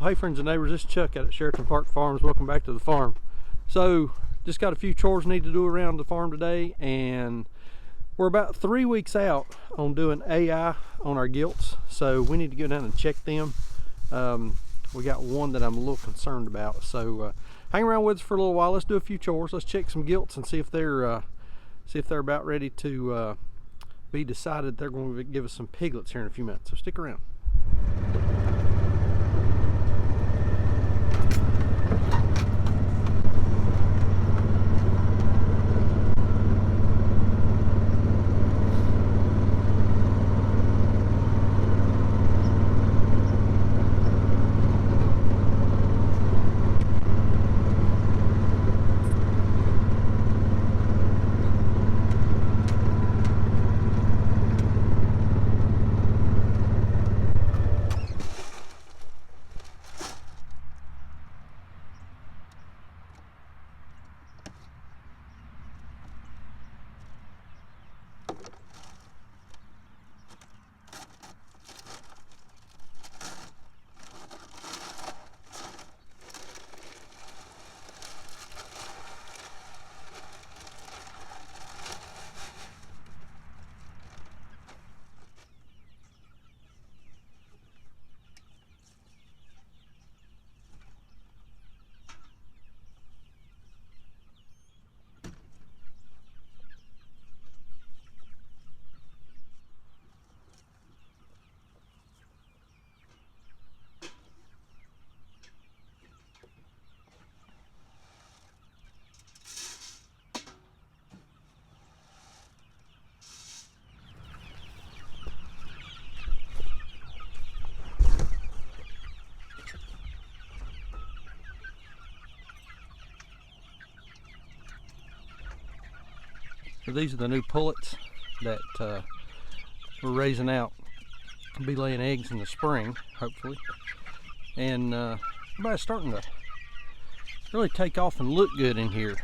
Hey friends and neighbors, this is Chuck out at Sheraton Park Farms. Welcome back to the farm. So just got a few chores need to do around the farm today, and we're about 3 weeks out on doing AI on our gilts, so we need to go down and check them. We got one that I'm a little concerned about, so hang around with us for a little while. Let's do a few chores. Let's check some gilts and see if they're about ready to be decided. They're going to give us some piglets here in a few minutes, so stick around. So these are the new pullets that we're raising out to be laying eggs in the spring, hopefully. And everybody's starting to really take off and look good in here.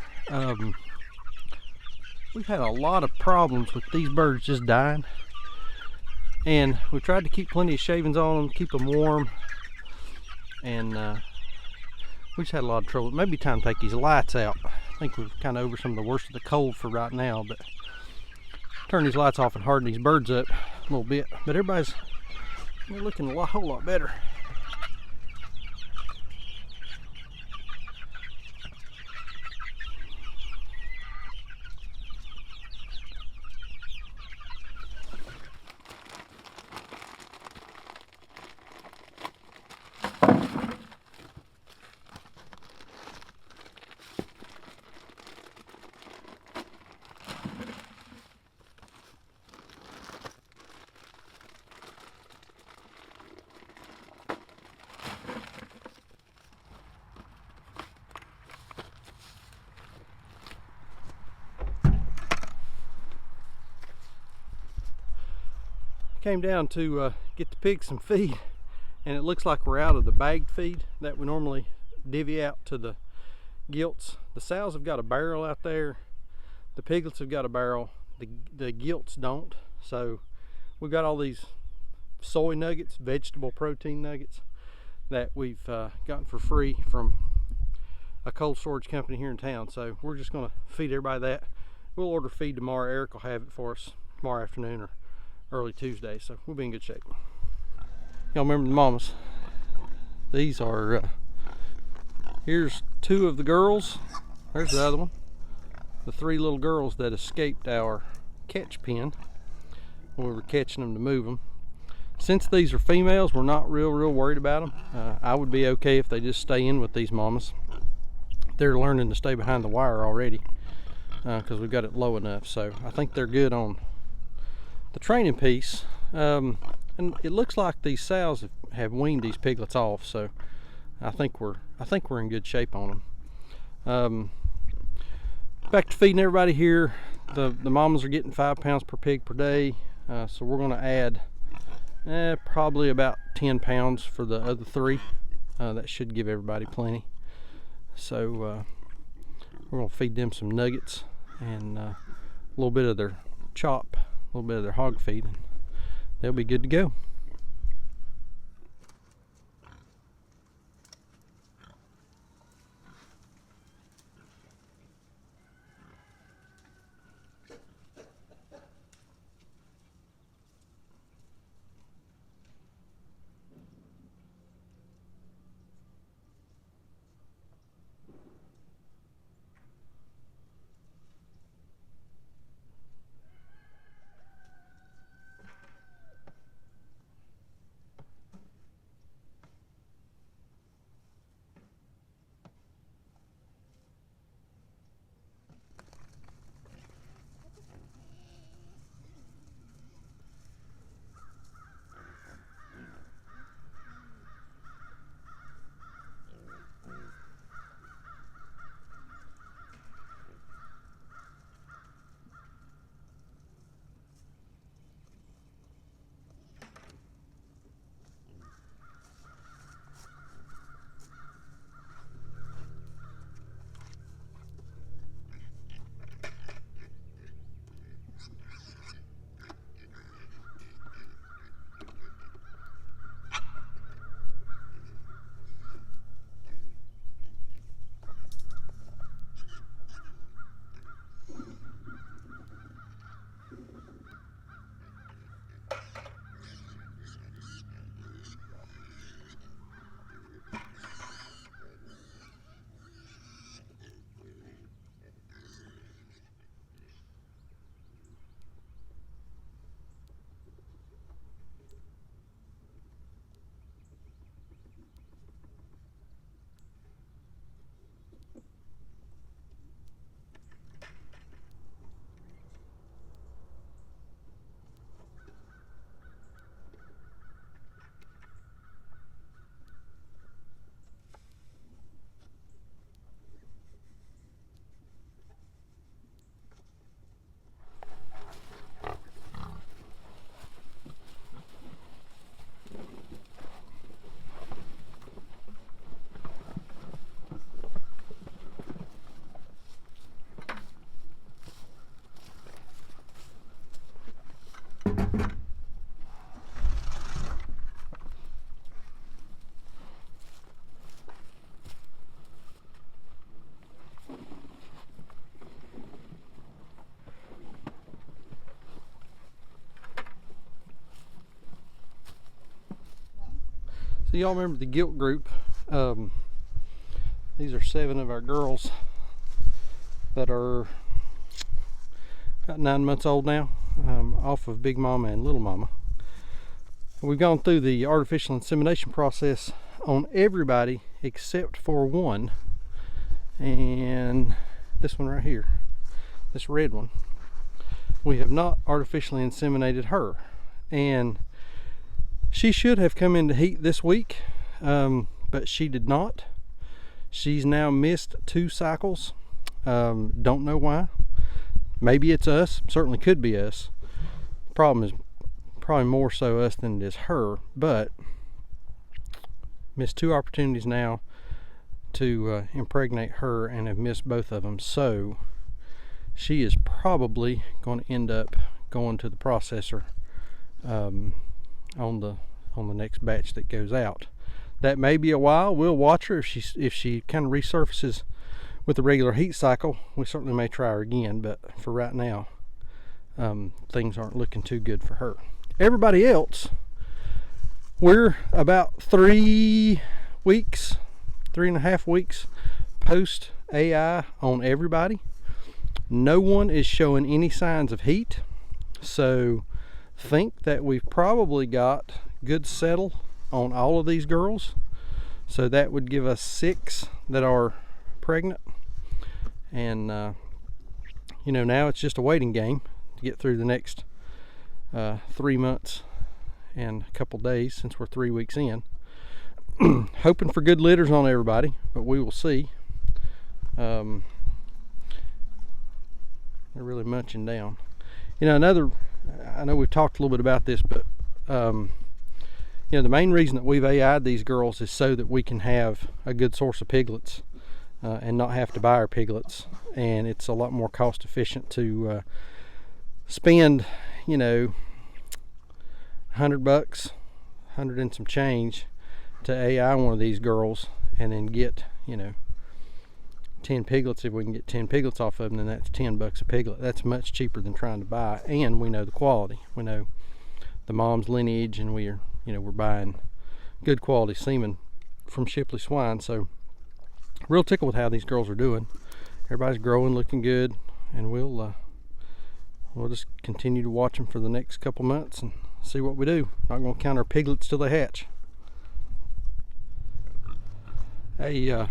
We've had a lot of problems with these birds just dying, and we tried to keep plenty of shavings on them, keep them warm, and we just had a lot of trouble. It may be time to take these lights out. I think we're kind of over some of the worst of the cold for right now, but turn these lights off and harden these birds up a little bit. But they're looking a whole lot better. Came down to get the pigs some feed, and it looks like we're out of the bagged feed that we normally divvy out to the gilts. The sows have got a barrel out there, the piglets have got a barrel, the gilts don't. So we've got all these soy nuggets, vegetable protein nuggets, that we've gotten for free from a cold storage company here in town. So we're just going to feed everybody that. We'll order feed tomorrow. Eric will have it for us tomorrow afternoon or early Tuesday, so we'll be in good shape. Y'all remember the mamas? These are here's two of the girls. There's the other one. The three little girls that escaped our catch pen when we were catching them to move them. Since these are females, we're not real worried about them. I would be okay if they just stay in with these mamas. They're learning to stay behind the wire already because we've got it low enough, so I think they're good on the training piece. And it looks like these sows have weaned these piglets off, so I think we're in good shape on them. Back to feeding everybody here. The mamas are getting 5 pounds per pig per day, so we're going to add probably about 10 pounds for the other three. That should give everybody plenty. So we're going to feed them some nuggets and a little bit of their chop, a little bit of their hog feed, and they'll be good to go. So y'all remember the Gilt group? These are 7 of our girls that are about 9 months old now, off of Big Mama and Little Mama. We've gone through the artificial insemination process on everybody except for one, and this one right here, this red one. We have not artificially inseminated her, and she should have come into heat this week, but she did not. She's now missed 2 cycles. Don't know why. Maybe it's us, certainly could be us. Problem is probably more so us than it is her, but missed 2 opportunities now to impregnate her and have missed both of them. So she is probably going to end up going to the processor on the next batch that goes out. That may be a while. We'll watch her. If she kind of resurfaces with the regular heat cycle, we certainly may try her again, but for right now, things aren't looking too good for her. Everybody else, we're about 3 weeks, 3.5 weeks post AI on everybody. No one is showing any signs of heat, so think that we've probably got good settle on all of these girls. So that would give us 6 that are pregnant, and now it's just a waiting game to get through the next 3 months and a couple days, since we're 3 weeks in. Hoping for good litters on everybody, but we will see. They're really munching down. I know we've talked a little bit about this, but the main reason that we've AI'd these girls is so that we can have a good source of piglets and not have to buy our piglets. And it's a lot more cost efficient to spend, $100, 100 and some change to AI one of these girls, and then get 10 piglets. If we can get 10 piglets off of them, then that's $10 a piglet. That's much cheaper than trying to buy, and we know the quality. We know the mom's lineage, and we're buying good quality semen from Shipley swine. So real tickled with how these girls are doing. Everybody's growing, looking good, and we'll just continue to watch them for the next couple months and see what we do. Not going to count our piglets till they hatch. A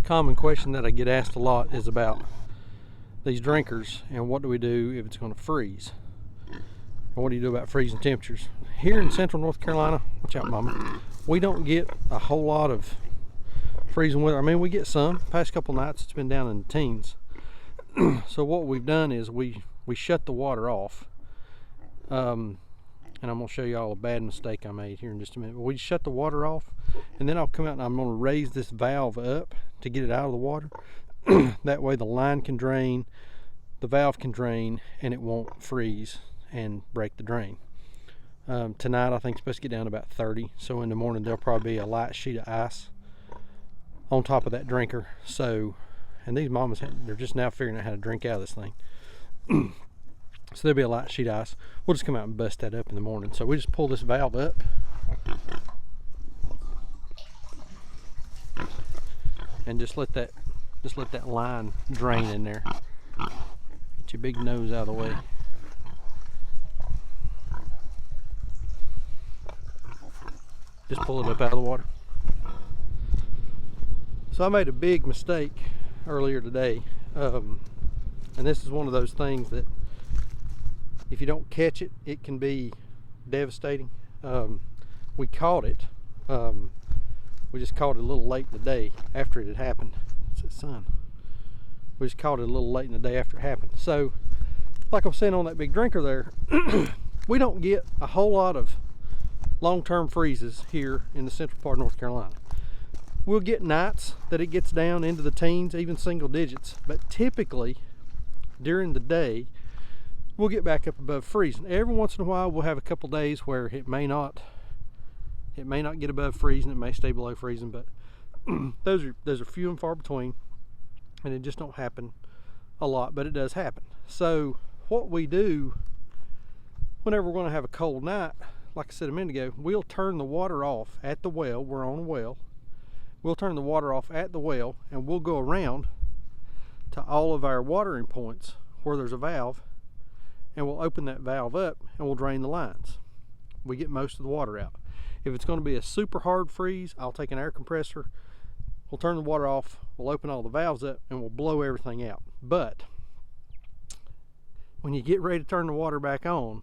common question that I get asked a lot is about these drinkers, and what do we do if it's going to freeze? And what do you do about freezing temperatures? Here in central North Carolina, watch out, Mama, we don't get a whole lot of freezing weather. I mean, we get some. Past couple nights it's been down in the teens. So what we've done is we shut the water off. And I'm going to show you all a bad mistake I made here in just a minute. But we shut the water off, and then I'll come out and I'm going to raise this valve up to get it out of the water. That way the line can drain, the valve can drain, and it won't freeze and break the drain. Tonight I think it's supposed to get down to about 30, so in the morning there'll probably be a light sheet of ice on top of that drinker. So, and these mamas, they're just now figuring out how to drink out of this thing. So there'll be a light sheet of ice. We'll just come out and bust that up in the morning. So we just pull this valve up, and just let that line drain in there. Get your big nose out of the way. Just pull it up out of the water. So I made a big mistake earlier today, and this is one of those things that if you don't catch it, it can be devastating. We caught it. We just caught it a little late in the day after it had happened. It's the sun. We just caught it a little late in the day after it happened. So, like I was saying on that big drinker there, we don't get a whole lot of long-term freezes here in the central part of North Carolina. We'll get nights that it gets down into the teens, even single digits, but typically during the day we'll get back up above freezing. Every once in a while we'll have a couple days where it may not get above freezing, it may stay below freezing, but those are few and far between, and it just don't happen a lot, but it does happen. So what we do whenever we're going to have a cold night like I said a minute ago, we'll turn the water off at the well. We're on a well. We'll turn the water off at the well, and we'll go around to all of our watering points where there's a valve, and we'll open that valve up and we'll drain the lines. We get most of the water out. If it's going to be a super hard freeze, I'll take an air compressor, we'll turn the water off, we'll open all the valves up, and we'll blow everything out. But when you get ready to turn the water back on,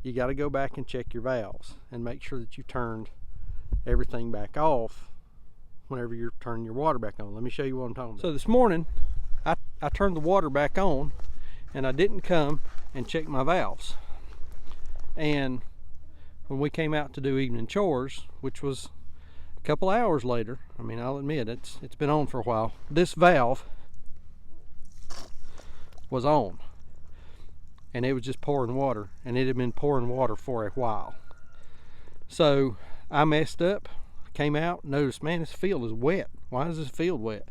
you got to go back and check your valves and make sure that you turned everything back off whenever you're turning your water back on. Let me show you what I'm talking about. So this morning, I turned the water back on, and I didn't come and check my valves. And when we came out to do evening chores, which was a couple hours later, I mean, I'll admit it's been on for a while, this valve was on, and it was just pouring water, and it had been pouring water for a while. So I messed up, came out, noticed, man, this field is wet. Why is this field wet?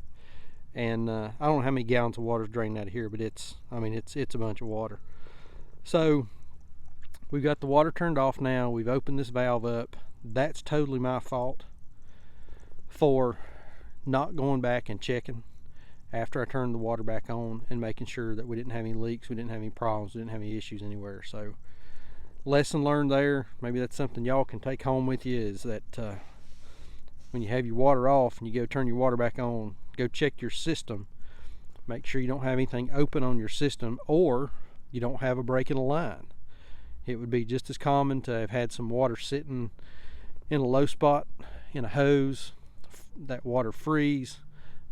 And I don't know how many gallons of water is draining out of here, but it's a bunch of water. So we've got the water turned off now. We've opened this valve up. That's totally my fault for not going back and checking after I turned the water back on and making sure that we didn't have any leaks, we didn't have any problems, we didn't have any issues anywhere. So lesson learned there. Maybe that's something y'all can take home with you, is that when you have your water off and you go turn your water back on, go check your system. Make sure you don't have anything open on your system, or you don't have a break in a line. It would be just as common to have had some water sitting in a low spot in a hose, that water freeze,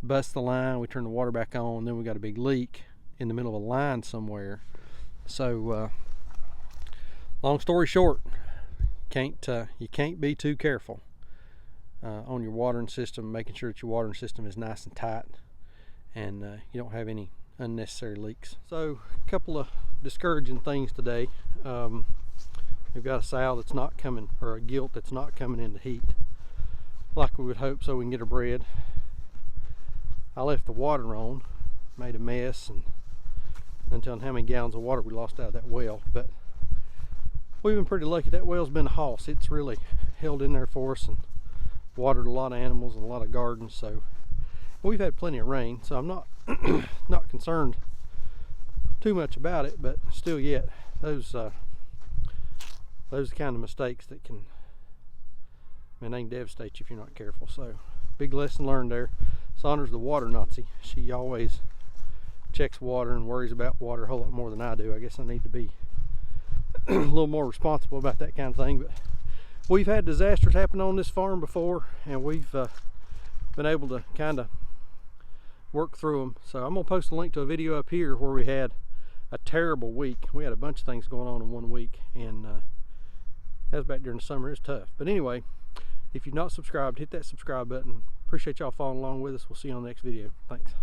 bust the line, we turn the water back on, then we got a big leak in the middle of a line somewhere. So long story short, you can't be too careful on your watering system, making sure that your watering system is nice and tight, and you don't have any unnecessary leaks. So a couple of discouraging things today. We've got a sow that's not coming, or a gilt that's not coming into heat like we would hope, so we can get her bred. I left the water on, made a mess, and I'm telling how many gallons of water we lost out of that well. But we've been pretty lucky. That well's been a hoss. It's really held in there for us and watered a lot of animals and a lot of gardens. So we've had plenty of rain, so I'm not not concerned too much about it. But still, yet those are the kind of mistakes that can, man, they can devastate you if you're not careful. So big lesson learned there. Saunders, the water Nazi, she always checks water and worries about water a whole lot more than I do. I guess I need to be a little more responsible about that kind of thing. But we've had disasters happen on this farm before, and we've been able to kind of work through them. So I'm gonna post a link to a video up here where we had a terrible week. We had a bunch of things going on in 1 week, and that was back during the summer. It's tough. But anyway, if you've not subscribed, hit that subscribe button. Appreciate y'all following along with us. We'll see you on the next video. Thanks.